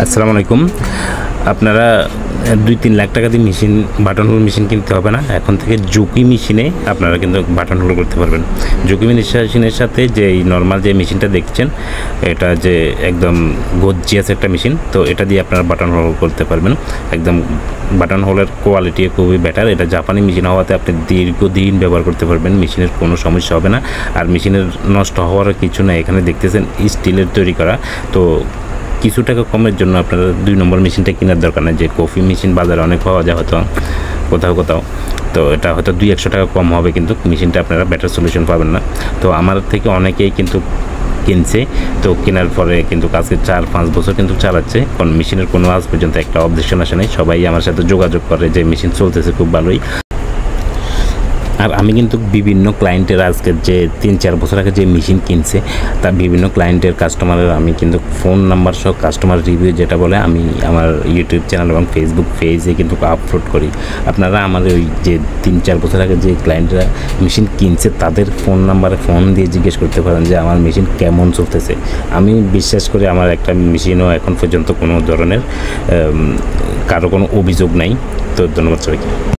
আসসালামু আলাইকুম। আপনারা 2-3 লাখ টাকা দিয়ে মেশিন বাটন হোল মেশিন কিনতে হবে না। এখন থেকে জুকি মেশিনে আপনারা কিন্তু বাটন হোল করতে পারবেন। জুকি মেশিনের সাথে যে এই নর্মাল যে মেশিনটা দেখছেন, এটা যে একদম গর্জিয়াস একটা মেশিন, তো এটা দিয়ে আপনারা বাটন হোল করতে পারবেন। একদম বাটন হোলের কোয়ালিটি খুবই বেটার। এটা জাপানি মেশিন হওয়াতে আপনি দীর্ঘদিন ব্যবহার করতে পারবেন, মেশিনের কোনো সমস্যা হবে না। আর মেশিনের নষ্ট হওয়ার কিছু না। এখানে দেখতেছেন স্টিলের তৈরি করা, তো কিছু টাকা কমের জন্য আপনারা 2 নম্বর মেশিনটা কেনার দরকার নেই। যে কফি মেশিন বাজারে অনেক পাওয়া যায় হয়তো কোথাও, তো এটা হয়তো 200-100 টাকা কম হবে, কিন্তু মেশিনটা আপনারা বেটার সলিউশন পাবেন না। তো আমার থেকে অনেকেই কিন্তু কিনছে, তো কেনার পরে কিন্তু আজকে 4-5 বছর কিন্তু চালাচ্ছে, কারণ মেশিনের কোনো আজ পর্যন্ত একটা অবজেকশন আসে নাই। সবাই আমার সাথে যোগাযোগ করে যে মেশিন চলতেছে খুব ভালোই। আর আমি কিন্তু বিভিন্ন ক্লায়েন্টের আজকে যে 3-4 বছর আগে যে মেশিন কিনছে, তার বিভিন্ন ক্লায়েন্টের কাস্টমারের আমি কিন্তু ফোন নাম্বার সহ কাস্টমার রিভিউ যেটা বলে আমি আমার ইউটিউব চ্যানেল এবং ফেসবুক পেজে কিন্তু আপলোড করি। আপনারা আমাদের ওই যে 3-4 বছর আগে যে ক্লায়েন্টরা মেশিন কিনছে তাদের ফোন নাম্বারে ফোন দিয়ে জিজ্ঞেস করতে পারেন যে আমার মেশিন কেমন চলতেছে। আমি বিশ্বাস করি আমার একটা মেশিনও এখন পর্যন্ত কোনো ধরনের কারো কোনো অভিযোগ নাই। তো ধন্যবাদ সবাইকে।